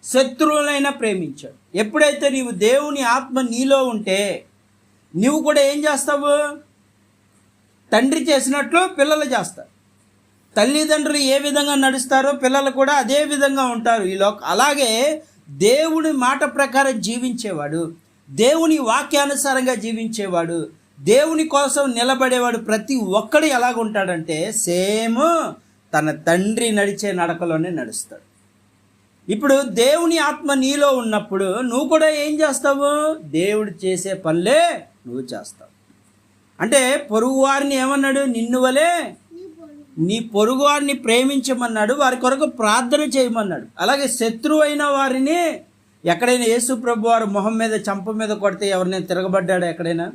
శత్రువులైనా ప్రేమించాడు. ఎప్పుడైతే నీవు దేవుని ఆత్మ నీలో ఉంటే నీవు కూడా ఏం చేస్తావు? తండ్రి చేసినట్లు పిల్లలు చేస్తారు. తల్లిదండ్రులు ఏ విధంగా నడుస్తారో పిల్లలు కూడా అదే విధంగా ఉంటారు. అలాగే దేవుని మాట ప్రకారం జీవించేవాడు, దేవుని వాక్యానుసారంగా జీవించేవాడు, దేవుని కోసం నిలబడేవాడు ప్రతి ఒక్కడు ఎలాగుంటాడంటే సేమ్ తన తండ్రి నడిచే నడకలోనే నడుస్తాడు. ఇప్పుడు దేవుని ఆత్మ నీలో ఉన్నప్పుడు నువ్వు కూడా ఏం చేస్తావు? దేవుడు చేసే పనులే నువ్వు చేస్తావు. అంటే పొరుగువారిని ఏమన్నాడు? నిన్ను వలే నీ పొరుగువారిని ప్రేమించమన్నాడు, వారి కొరకు ప్రార్థన చేయమన్నాడు. అలాగే శత్రువు అయిన వారిని ఎక్కడైనా యేసు ప్రభు వారు మొహం మీద చంప మీద కొడితే ఎవరినైనా తిరగబడ్డాడు? ఎక్కడైనా?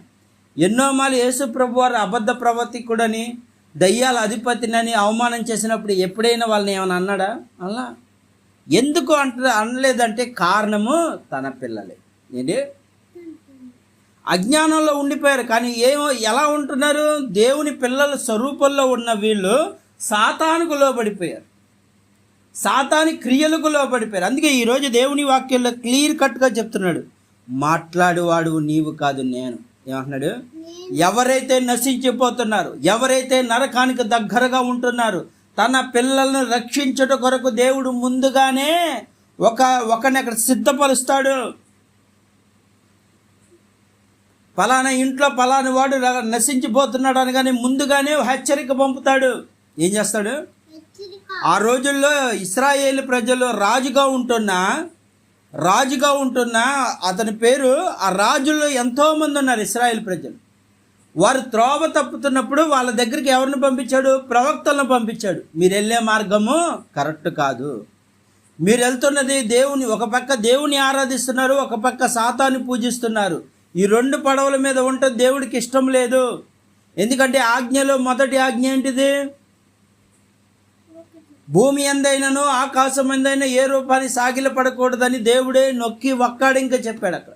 ఎన్నో మాలు యేసు ప్రభు వారు అబద్ధ ప్రవర్తికుడని దయ్యాల అధిపతినని అవమానం చేసినప్పుడు ఎప్పుడైనా వాళ్ళని ఏమైనా అన్నాడా? అలా ఎందుకు అనలేదంటే కారణము తన పిల్లలే. ఏంటి? అజ్ఞానంలో ఉండిపోయారు. కానీ ఎలా ఉంటున్నారు? దేవుని పిల్లల స్వరూపంలో ఉన్న వీళ్ళు సాతానుకు లోబడిపోయారు, సాతాని క్రియలకు లోబడిపోయారు. అందుకే ఈరోజు దేవుని వాక్యంలో క్లియర్ కట్గా చెప్తున్నాడు, మాట్లాడువాడు నీవు కాదు నేను. ఏమంటున్నాడు? ఎవరైతే నశించిపోతున్నారు, ఎవరైతే నరకానికి దగ్గరగా ఉంటున్నారు, తన పిల్లలను రక్షించుట కొరకు దేవుడు ముందుగానే ఒకరిని అక్కడ సిద్ధపరుస్తాడు. ఫలానా ఇంట్లో ఫలాని వాడు నశించిపోతున్నాడు అనగానే ముందుగానే హెచ్చరిక పంపుతాడు. ఏం చేస్తాడు? ఆ రోజుల్లో ఇశ్రాయేలు ప్రజలు రాజుగా ఉంటున్నా అతని పేరు, ఆ రాజుల్లో ఎంతోమంది ఉన్నారు ఇశ్రాయేలు ప్రజలు. వారు త్రోవ తప్పుతున్నప్పుడు వాళ్ళ దగ్గరికి ఎవరిని పంపించాడు? ప్రవక్తలను పంపించాడు. మీరు వెళ్ళే మార్గము కరెక్ట్ కాదు, మీరు వెళ్తున్నది దేవుని, ఒక పక్క దేవుని ఆరాధిస్తున్నారు, ఒక పక్క సాతాన్ని పూజిస్తున్నారు. ఈ రెండు పడవల మీద ఉంటే దేవుడికి ఇష్టం లేదు. ఎందుకంటే ఆజ్ఞలో మొదటి ఆజ్ఞ ఏంటిది? భూమి ఎందైనను ఆకాశం ఎందైనా ఏ రూపాన్ని సాగిల పడకూడదని దేవుడే నొక్కి ఒక్కాడింకా చెప్పాడు. అక్కడ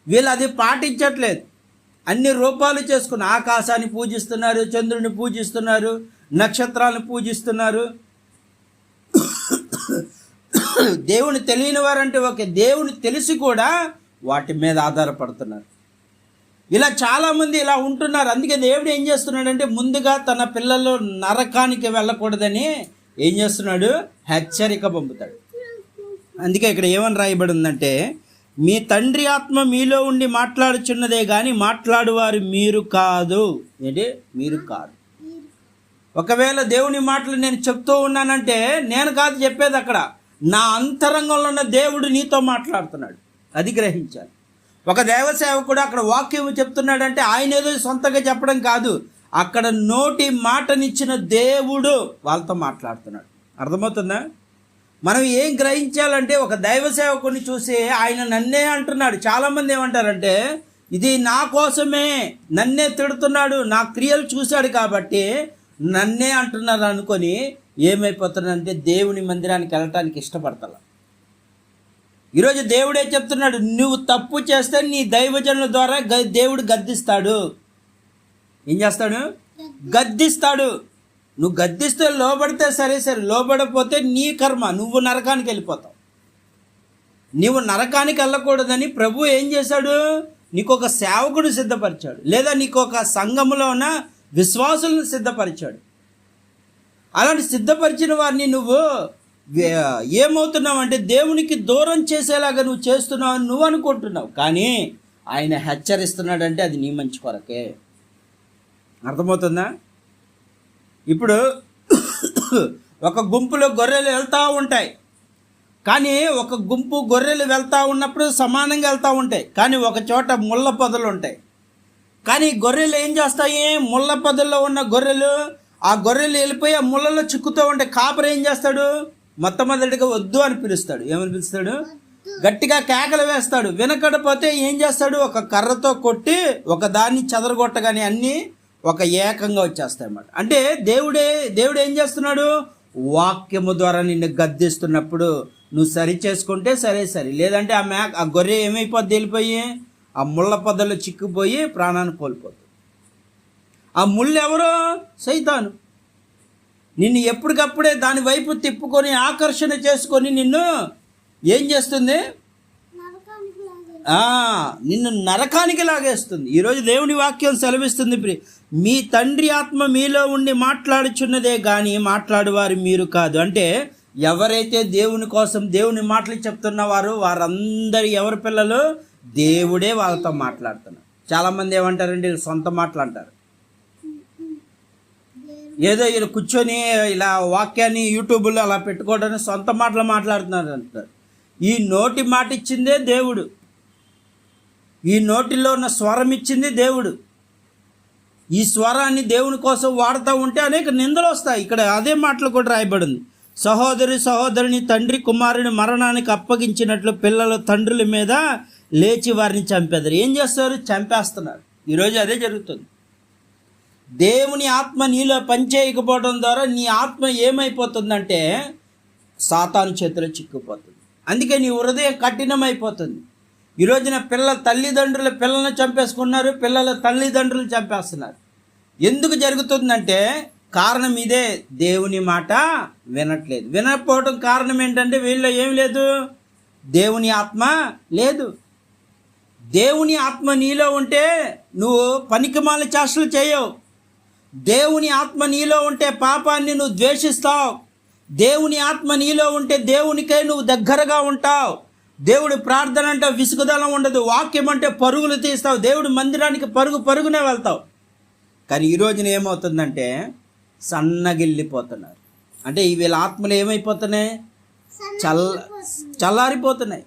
వీళ్ళు అది పాటించట్లేదు. అన్ని రూపాలు చేసుకుని ఆకాశాన్ని పూజిస్తున్నారు, చంద్రుని పూజిస్తున్నారు, నక్షత్రాలను పూజిస్తున్నారు. దేవుని తెలియని వారంటే ఓకే, దేవుని తెలిసి కూడా వాటి మీద ఆధారపడుతున్నారు. ఇలా చాలామంది ఇలా ఉంటున్నారు. అందుకే దేవుడు ఏం చేస్తున్నాడంటే ముందుగా తన పిల్లలు నరకానికి వెళ్ళకూడదని ఏం చేస్తున్నాడు? హెచ్చరిక పంపుతాడు. అందుకే ఇక్కడ ఏమని రాయబడి ఉందంటే, మీ తండ్రి ఆత్మ మీలో ఉండి మాట్లాడుచున్నదే కానీ మాట్లాడువారు మీరు కాదు. ఏంటి? మీరు కాదు. ఒకవేళ దేవుని మాటలు నేను చెప్తూ ఉన్నానంటే నేను కాదు చెప్పేది, అక్కడ నా అంతరంగంలో ఉన్న దేవుడు నీతో మాట్లాడుతున్నాడు. అది గ్రహించాలి. ఒక దేవసేవకుడు అక్కడ వాక్యం చెప్తున్నాడంటే ఆయన ఏదో సొంతంగా చెప్పడం కాదు, అక్కడ నోటి మాటనిచ్చిన దేవుడు వాళ్ళతో మాట్లాడుతున్నాడు. అర్థమవుతుందా? మనం ఏం గ్రహించాలంటే ఒక దైవ సేవకుని చూసి ఆయన నన్నే అంటున్నాడు. చాలామంది ఏమంటారంటే ఇది నా కోసమే, నన్నే తిడుతున్నాడు, నా క్రియలు చూశాడు కాబట్టి నన్నే అంటున్నారు అనుకొని ఏమైపోతున్నాడంటే దేవుని మందిరానికి వెళ్ళటానికి ఇష్టపడతా. ఈరోజు దేవుడే చెప్తున్నాడు, నువ్వు తప్పు చేస్తే నీ దైవజనుల ద్వారా దేవుడు గద్దిస్తాడు. ఏం చేస్తాడు? గద్దిస్తాడు. నువ్వు గద్దిస్తే లోబడితే సరే, లోబడపోతే నీ కర్మ, నువ్వు నరకానికి వెళ్ళిపోతావు. నువ్వు నరకానికి వెళ్ళకూడదని ప్రభు ఏం చేశాడు? నీకు ఒక సేవకుడు సిద్ధపరిచాడు, లేదా నీకు ఒక సంఘములో ఉన్న విశ్వాసులను సిద్ధపరిచాడు. అలాంటి సిద్ధపరిచిన వారిని నువ్వు ఏమవుతున్నావు అంటే దేవునికి దూరం చేసేలాగా నువ్వు చేస్తున్నావు అని నువ్వు అనుకుంటున్నావు. కానీ ఆయన హెచ్చరిస్తున్నాడంటే అది నీ మంచి కొరకే. అర్థమవుతుందా? ఇప్పుడు ఒక గుంపులో గొర్రెలు వెళ్తూ ఉంటాయి, కానీ ఒక గుంపు గొర్రెలు వెళ్తూ ఉన్నప్పుడు సమానంగా వెళ్తూ ఉంటాయి, కానీ ఒక చోట ముళ్ళ పొదలు ఉంటాయి. కానీ గొర్రెలు ఏం చేస్తాయి? ముళ్ళ పొదల్లో ఉన్న గొర్రెలు, ఆ గొర్రెలు వెళ్ళిపోయి ఆ ముళ్ళలో చిక్కుతూ ఉంటాయి. కాపరి ఏం చేస్తాడు? మొట్టమొదటిగా వద్దు అని పిలుస్తాడు. ఏమని పిలుస్తాడు? గట్టిగా కేకలు వేస్తాడు. వినకడపోతే ఏం చేస్తాడు? ఒక కర్రతో కొట్టి ఒక దాన్ని చెదరగొట్టగానే అన్నీ ఒక ఏకంగా వచ్చేస్తాయి అన్నమాట. అంటే దేవుడు ఏం చేస్తున్నాడు? వాక్యము ద్వారా నిన్ను గద్దిస్తున్నప్పుడు నువ్వు సరి చేసుకుంటే సరే, లేదంటే ఆ గొర్రె ఏమైపోద్ది? వెళ్ళిపోయి ఆ ముళ్ళ పొదల్లో చిక్కుపోయి ప్రాణాన్ని కోల్పోతుంది. ఆ ముళ్ళు ఎవరో? సైతాను. నిన్ను ఎప్పటికప్పుడే దాని వైపు తిప్పుకొని ఆకర్షణ చేసుకొని నిన్ను ఏం చేస్తుంది? నిన్ను నరకానికి లాగేస్తుంది. ఈరోజు దేవుని వాక్యం సెలవిస్తుంది, మీ తండ్రి ఆత్మ మీలో ఉండి మాట్లాడుచున్నదే కానీ మాట్లాడువారు మీరు కాదు. అంటే ఎవరైతే దేవుని కోసం దేవుని మాటలు చెప్తున్నవారు వారందరూ ఎవరి పిల్లలు? దేవుడే వాళ్ళతో మాట్లాడుతున్నారు. చాలామంది ఏమంటారండి, వీళ్ళు సొంత మాటలు అంటారు. ఏదో వీళ్ళు కూర్చొని ఇలా వాక్యాన్ని యూట్యూబ్లో అలా పెట్టుకోవడానికి సొంత మాటలు మాట్లాడుతున్నారు అంటారు. ఈ నోటి మాట ఇచ్చిందే దేవుడు, ఈ నోటిలో ఉన్న స్వరం ఇచ్చింది దేవుడు. ఈ స్వరాన్ని దేవుని కోసం వాడుతూ ఉంటే అనేక నిందలు వస్తాయి. ఇక్కడ అదే మాటలు కూడా రాయబడింది, సహోదరుని తండ్రి కుమారుని మరణానికి అప్పగించినట్లు పిల్లలు తండ్రుల మీద లేచి వారిని చంపేదారు. ఏం చేస్తారు? చంపేస్తున్నారు. ఈరోజు అదే జరుగుతుంది. దేవుని ఆత్మ నీలో పనిచేయకపోవడం ద్వారా నీ ఆత్మ ఏమైపోతుందంటే సాతాను చేతిలో చిక్కుపోతుంది. అందుకే నీ హృదయం కఠినమైపోతుంది. ఈరోజున తల్లిదండ్రులు పిల్లల్ని చంపేసుకున్నారు, పిల్లల తల్లిదండ్రులు చంపేస్తున్నారు. ఎందుకు జరుగుతుందంటే కారణం ఇదే, దేవుని మాట వినట్లేదు. వినకపోవడం కారణం ఏంటంటే వీళ్ళలో ఏం లేదు, దేవుని ఆత్మ లేదు. దేవుని ఆత్మ నీలో ఉంటే నువ్వు పనికిమాల చేష్టలు చేయవు. దేవుని ఆత్మ నీలో ఉంటే పాపాన్ని నువ్వు ద్వేషిస్తావు. దేవుని ఆత్మ నీలో ఉంటే దేవునికే నువ్వు దగ్గరగా ఉంటావు. దేవుడి ప్రార్థన అంటే విసుగుదలం ఉండదు. వాక్యం అంటే పరుగులు తీస్తావు. దేవుడి మందిరానికి పరుగునే వెళ్తావు. కానీ ఈరోజున ఏమవుతుందంటే సన్నగిల్లిపోతున్నారు. అంటే వీళ్ళ ఆత్మలు చల్లారిపోతున్నాయి.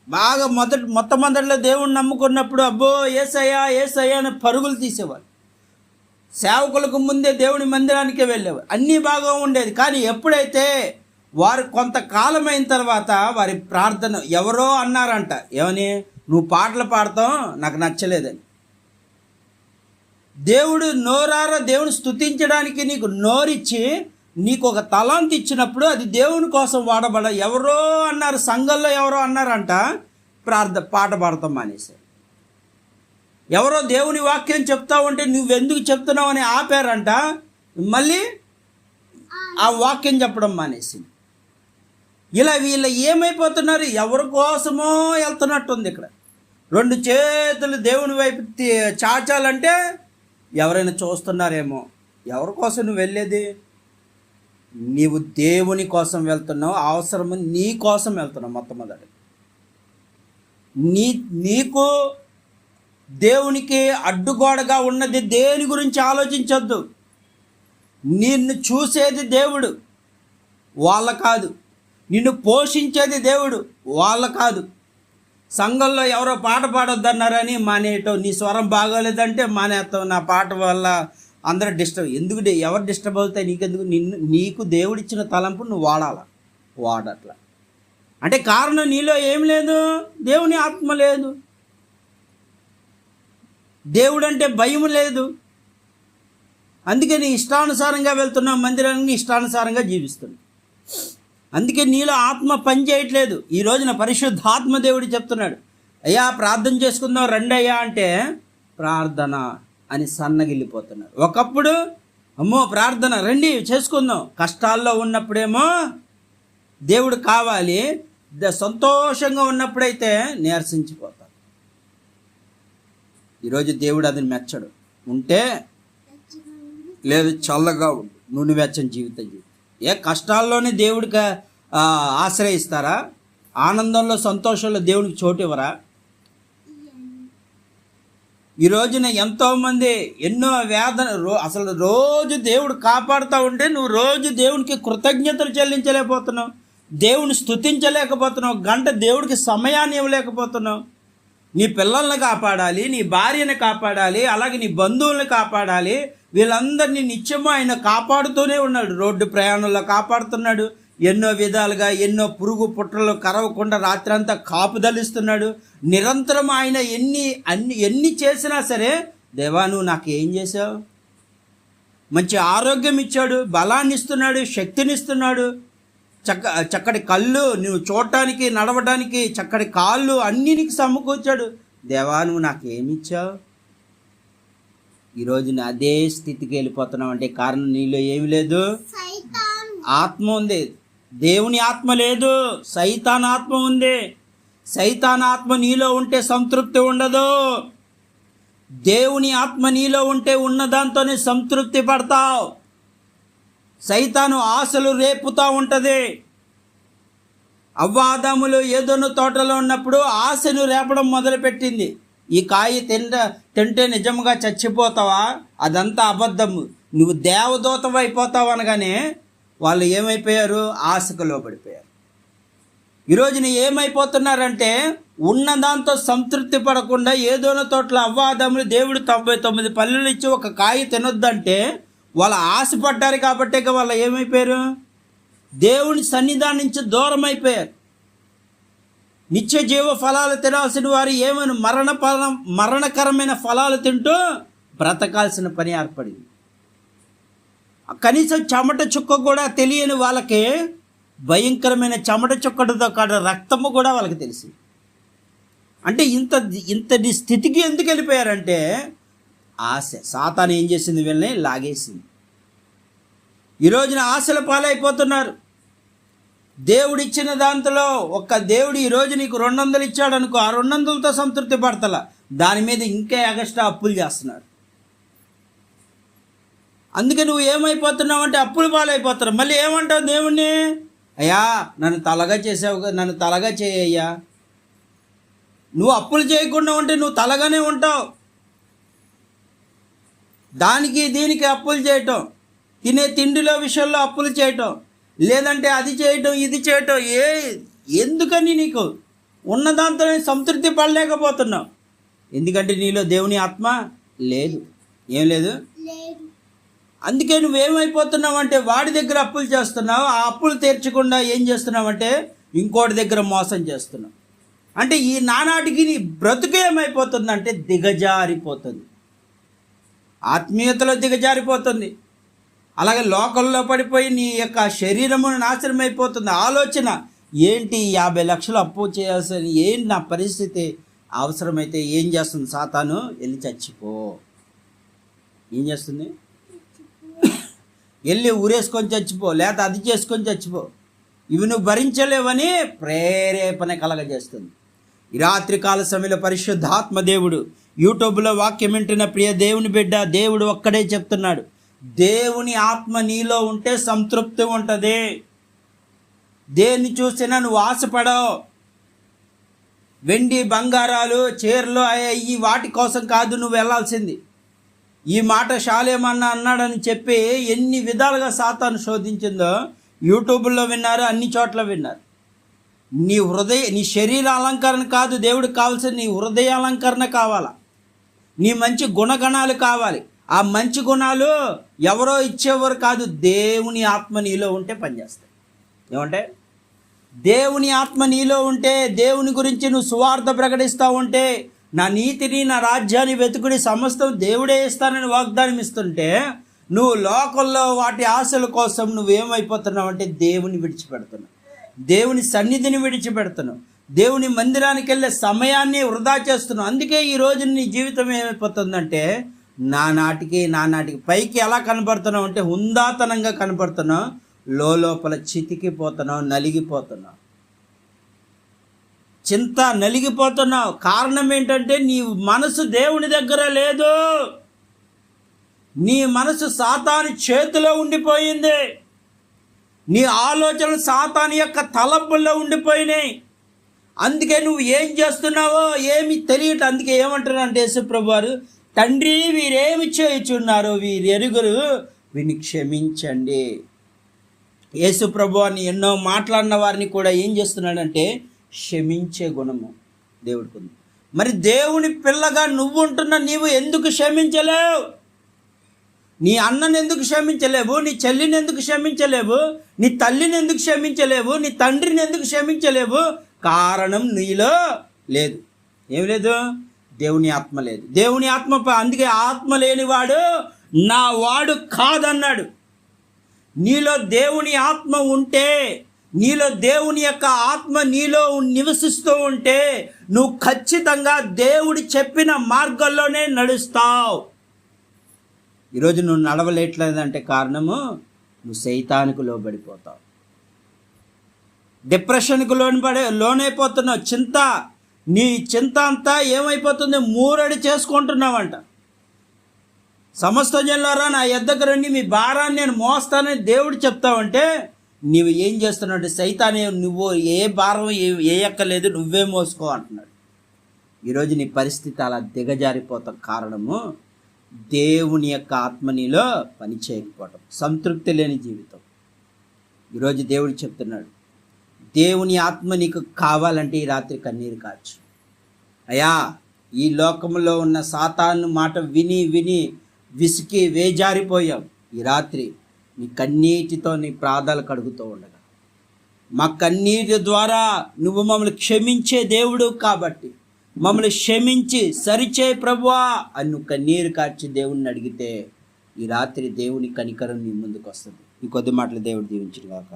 బాగా మొట్టమొదటిలో దేవుడిని నమ్ముకున్నప్పుడు అబ్బో ఏసయ్యా అని పరుగులు తీసేవారు. సేవకులకు ముందే దేవుని మందిరానికే వెళ్ళేవారు. అన్నీ బాగా ఉండేది. కానీ ఎప్పుడైతే వారు కొంతకాలం అయిన తర్వాత వారి ప్రార్థన ఎవరో అన్నారంట, ఏమని? నువ్వు పాటలు పాడతావు నాకు నచ్చలేదని. దేవుడు నోరారా దేవుని స్తుతించడానికి నీకు నోరిచ్చి నీకు ఒక తలాంతు ఇచ్చినప్పుడు అది దేవుని కోసం వాడబడ. ఎవరో అన్నారు, సంఘంలో ఎవరో అన్నారంట, పాట పాడతాం మానేశారు. ఎవరో దేవుని వాక్యం చెప్తా ఉంటే నువ్వెందుకు చెప్తున్నావు అని ఆపారంట, మళ్ళీ ఆ వాక్యం చెప్పడం మానేసింది. ఇలా వీళ్ళు ఏమైపోతున్నారు? ఎవరి కోసమో వెళ్తున్నట్టుంది. ఇక్కడ 2 చేతులు దేవుని వైపు చాచాలంటే ఎవరైనా చూస్తున్నారేమో. ఎవరి కోసం నువ్వు వెళ్ళేది? నీవు దేవుని కోసం వెళ్తున్నావు, అవసరము నీ కోసం వెళ్తున్నావు. మొట్టమొదటి నీకు దేవునికి అడ్డుగోడగా ఉన్నది దేని గురించి ఆలోచించొద్దు. నిన్ను చూసేది దేవుడు, వాళ్ళ కాదు. నిన్ను పోషించేది దేవుడు, వాళ్ళ కాదు. సంఘంలో ఎవరో పాట పాడొద్దన్నారని మానేయటం, నీ స్వరం బాగోలేదంటే మానేస్తావు, నా పాట వల్ల అందరూ డిస్టర్బ్. ఎందుకు? ఎవరు డిస్టర్బ్ అవుతాయి? నీకెందుకు? నీకు దేవుడిచ్చిన తలంపు నువ్వు వాడట్లా. అంటే కారణం నీలో ఏం లేదు, దేవుని ఆత్మ లేదు, దేవుడు అంటే భయం లేదు. అందుకే నీ ఇష్టానుసారంగా వెళ్తున్నావు మందిరానికి, ఇష్టానుసారంగా జీవిస్తున్నావు. అందుకే నీలో ఆత్మ పని చేయట్లేదు. ఈ రోజున పరిశుద్ధాత్మ దేవుడు చెప్తున్నాడు, అయ్యా ప్రార్థన చేసుకుందాం రండి అయ్యా అంటే ప్రార్థన అని సన్నగిల్లిపోతున్నారు. ఒకప్పుడు అమ్మో ప్రార్థన రండి చేసుకుందాం, కష్టాల్లో ఉన్నప్పుడేమో దేవుడు కావాలి, సంతోషంగా ఉన్నప్పుడైతే నీరసించిపోతారు. ఈరోజు దేవుడు అది మెచ్చడు. ఉంటే లేదు, చల్లగా ఉండు, నూనె వెచ్చని జీవితం జీవితం. కష్టాల్లోనే దేవుడికి ఆశ్రయిస్తారా? ఆనందంలో సంతోషంలో దేవుడికి చోటు ఇవ్వరా? ఈ రోజున ఎంతోమంది ఎన్నో వేదన, అసలు రోజు దేవుడు కాపాడుతూ ఉంటే నువ్వు రోజు దేవునికి కృతజ్ఞతలు చెల్లించలేకపోతున్నావు, దేవుని స్తుతించలేకపోతున్నావు, గంట దేవుడికి సమయాన్ని ఇవ్వలేకపోతున్నావు. నీ పిల్లల్ని కాపాడాలి, నీ భార్యని కాపాడాలి, అలాగే నీ బంధువుల్ని కాపాడాలి. వీళ్ళందరినీ నిత్యము ఆయన కాపాడుతూనే ఉన్నాడు. రోడ్డు ప్రయాణంలో కాపాడుతున్నాడు, ఎన్నో విధాలుగా ఎన్నో పురుగు పుట్రలు కరవకుండా రాత్రంతా కాపుదలిస్తున్నాడు. నిరంతరం ఆయన ఎన్ని చేసినా సరే, దేవా నువ్వు నాకు ఏం చేసావు? మంచి ఆరోగ్యం ఇచ్చాడు, బలాన్ని ఇస్తున్నాడు, శక్తినిస్తున్నాడు, చక్కటి కళ్ళు, నువ్వు చూడటానికి నడవడానికి చక్కటి కాళ్ళు అన్నీ నీకు సమకూర్చాడు. దేవా నువ్వు నాకేమిచ్చావు? ఈరోజు అదే స్థితికి వెళ్ళిపోతున్నావు అంటే కారణం నీలో ఏమి లేదు, ఆత్మ ఉంది. దేవుని ఆత్మ లేదు, సైతాన్ ఆత్మ ఉంది. సైతాన్ ఆత్మ నీలో ఉంటే సంతృప్తి ఉండదు. దేవుని ఆత్మ నీలో ఉంటే ఉన్న దాంతోనే సంతృప్తి పడతావు. సైతాను ఆశలు రేపుతూ ఉంటుంది. అవ్వాదాములు ఏదోను తోటలో ఉన్నప్పుడు ఆశను రేపడం మొదలుపెట్టింది. ఈ కాయ తింటే నిజంగా చచ్చిపోతావా? అదంతా అబద్ధము, నువ్వు దేవదూతం అయిపోతావు అనగానే వాళ్ళు ఏమైపోయారు? ఆశకు లోబడిపోయారు. ఈరోజున ఏమైపోతున్నారంటే ఉన్న దాంతో సంతృప్తి పడకుండా ఏదోనో తోటలో అవ్వాదములు దేవుడు 99 పళ్ళులు ఇచ్చి ఒక కాయ తినొద్దంటే వాళ్ళు ఆశపడ్డారు కాబట్టి వాళ్ళు ఏమైపోయారు? దేవుని సన్నిధానం నుంచి దూరం అయిపోయారు. నిత్య జీవ ఫలాలు తినాల్సిన వారు ఏమైనా మరణకరమైన ఫలాలు తింటూ బ్రతకాల్సిన పని ఏర్పడింది. కనీసం చెమట చుక్క కూడా తెలియని వాళ్ళకి భయంకరమైన చెమట చుక్కటితో కాదు రక్తము కూడా వాళ్ళకి తెలిసింది. అంటే ఇంతటి స్థితికి ఎందుకు వెళ్ళిపోయారంటే ఆశ. సాతాను ఏం చేసింది? వీళ్ళని లాగేసింది. ఈ రోజున ఆశల పాలైపోతున్నారు. దేవుడిచ్చిన దాంట్లో దేవుడు ఈరోజు నీకు 200 ఇచ్చాడు అనుకో, ఆ 200లతో సంతృప్తి పడతలా, దాని మీద ఇంకా ఎగస్ట్రా అప్పులు చేస్తున్నారు. అందుకే నువ్వు ఏమైపోతున్నావు అంటే అప్పులు పాలైపోతున్నావు. మళ్ళీ ఏమంటావు దేవుణ్ణి? అయ్యా నన్ను తలగా చేసావు, నన్ను తలగా చేయ్యా. నువ్వు అప్పులు చేయకుండా ఉంటే నువ్వు తలగానే ఉంటావు. దానికి దీనికి అప్పులు చేయటం, తినే తిండిలో విషయంలో అప్పులు చేయటం, లేదంటే అది చేయటం ఇది చేయటం. ఎందుకని నీకు ఉన్న దాంతో సంతృప్తి పడలేకపోతున్నావు? ఎందుకంటే నీలో దేవుని ఆత్మ లేదు. ఏం లేదు. అందుకే నువ్వేమైపోతున్నావు అంటే వాడి దగ్గర అప్పులు చేస్తున్నావు. ఆ అప్పులు తీర్చకుండా ఏం చేస్తున్నావు అంటే ఇంకోటి దగ్గర మోసం చేస్తున్నావు. అంటే ఈ నానాటికి నీ బ్రతుకు ఏమైపోతుందంటే దిగజారిపోతుంది, ఆత్మీయతలో దిగజారిపోతుంది. అలాగే లోకంలో పడిపోయి నీ యొక్క శరీరము నాశనం అయిపోతుంది. ఆలోచన ఏంటి? 50 లక్షలు అప్పు చేయాల్సిన ఏంటి నా పరిస్థితి? అవసరమైతే ఏం చేస్తుంది సాతాను? వెళ్ళి చచ్చిపో. ఏం చేస్తుంది? వెళ్ళి ఊరేసుకొని చచ్చిపో, లేకపోతే అది చేసుకొని చచ్చిపో. ఇవి నువ్వు భరించలేవని ప్రేరేపణ కలగజేస్తుంది. ఈ రాత్రి కాల సమయంలో పరిశుద్ధాత్మ దేవుడు యూట్యూబ్లో వాక్యం వింటున్న ప్రియ దేవుని బిడ్డ, దేవుడు ఒక్కడే చెప్తున్నాడు, దేవుని ఆత్మ నీలో ఉంటే సంతృప్తి ఉంటుంది. దేన్ని చూసినా నువ్వు ఆశపడవు. వెండి బంగారాలు చీరలు అయ్యి వాటి కోసం కాదు నువ్వు వెళ్ళాల్సింది. ఈ మాట షాలేమన్నా అన్నాడని చెప్పి ఎన్ని విధాలుగా సాతాను శోధించిందో యూట్యూబ్లో విన్నారు, అన్ని చోట్ల విన్నారు. నీ శరీర అలంకరణ కాదు దేవుడికి కావాల్సిన, నీ హృదయ అలంకరణ కావాలా, నీ మంచి గుణగణాలు కావాలి. ఆ మంచి గుణాలు ఎవరో ఇచ్చేవారు కాదు, దేవుని ఆత్మ నీలో ఉంటే పనిచేస్తాయి. ఏమంటే దేవుని ఆత్మ నీలో ఉంటే, దేవుని గురించి నువ్వు సువార్త ప్రకటిస్తూ ఉంటే, నా నీతిని నా రాజ్యాన్ని వెతుకుడి సమస్తం దేవుడే ఇస్తానని వాగ్దానం ఇస్తుంటే, నువ్వు లోకంలో వాటి ఆశల కోసం నువ్వేమైపోతున్నావు అంటే దేవుని విడిచిపెడుతున్నావు, దేవుని సన్నిధిని విడిచిపెడుతున్నావు, దేవుని మందిరానికి వెళ్ళే సమయాన్ని వృధా చేస్తున్నావు. అందుకే ఈ రోజు నీ జీవితం ఏమైపోతుందంటే నానాటికి పైకి ఎలా కనపడుతున్నావు అంటే హుందాతనంగా కనపడుతున్నావు, లోపల చితికిపోతున్నావు, నలిగిపోతున్నావు, చింత నలిగిపోతున్నావు. కారణం ఏంటంటే నీ మనసు దేవుని దగ్గర లేదు, నీ మనసు సాతాను చేతిలో ఉండిపోయింది, నీ ఆలోచనలు సాతాను యొక్క తలంపుల్లో ఉండిపోయినాయి. అందుకే నువ్వు ఏం చేస్తున్నావో ఏమి తెలియట. అందుకే ఏమంటున్నారంటే యేసుప్రభు వారు, తండ్రి వీరేమి చేయుచున్నారో వీరు ఎరుగురు, వీరిని క్షమించండి. యేసుప్రభు వారిని ఎన్నో మాట్లాడిన వారిని కూడా ఏం చేస్తున్నాడంటే క్షమించే గుణము దేవుడికి ఉంది. మరి దేవుని పిల్లగా నువ్వు ఉంటున్నా నీవు ఎందుకు క్షమించలేవు? నీ అన్నని ఎందుకు క్షమించలేవు? నీ చెల్లిని ఎందుకు క్షమించలేవు? నీ తల్లిని ఎందుకు క్షమించలేవు? నీ తండ్రిని ఎందుకు క్షమించలేవు? కారణం నీలో లేదు. ఏం లేదు? దేవుని ఆత్మ లేదు. దేవుని ఆత్మ, అందుకే ఆత్మ లేనివాడు నా వాడు కాదన్నాడు. నీలో దేవుని ఆత్మ ఉంటే, నీలో దేవుని యొక్క ఆత్మ నీలో నివసిస్తూ ఉంటే నువ్వు ఖచ్చితంగా దేవుడు చెప్పిన మార్గంలోనే నడుస్తావు. ఈరోజు నువ్వు నడవలేట్లేదంటే కారణము నువ్వు సైతానుకు లోబడిపోతావు. డిప్రెషన్కి లోనైపోతున్నావు. నీ చింత అంతా ఏమైపోతుంది? మూరడి చేసుకుంటున్నావంట. సమస్త జనులారా నా యొద్దకు రండి, మీ భారాన్ని నేను మోస్తానని దేవుడు చెప్తావంటే నీవు ఏం చేస్తున్నావు? సైతానే నువ్వు ఏ భారం ఏ ఎక్కలేదు, నువ్వే మోసుకో అంటున్నాడు. ఈరోజు నీ పరిస్థితి అలా దిగజారిపోతాం కారణము దేవుని యొక్క ఆత్మ నీలో పని చేయకపోవటం, సంతృప్తి లేని జీవితం. ఈరోజు దేవుడు చెప్తున్నాడు, దేవుని ఆత్మ నీకు కావాలంటే ఈ రాత్రి కన్నీరు కాచు. అయ్యా, ఈ లోకంలో ఉన్న సాతాను మాట విని విని విసికి వేజారిపోయాం. ఈ రాత్రి నీ కన్నీటితో నీ ప్రార్థనలు కడుగుతూ ఉండగా, మా కన్నీటి ద్వారా నువ్వు మమ్మల్ని క్షమించే దేవుడు కాబట్టి మమ్మల్ని క్షమించి సరిచే ప్రభువా అని నువ్వు కన్నీరు కార్చి దేవుణ్ణి అడిగితే ఈ రాత్రి దేవుని కనికరం నీ ముందుకు వస్తుంది. ఈ కొద్ది మాటలు దేవుడు దీవించుగాక.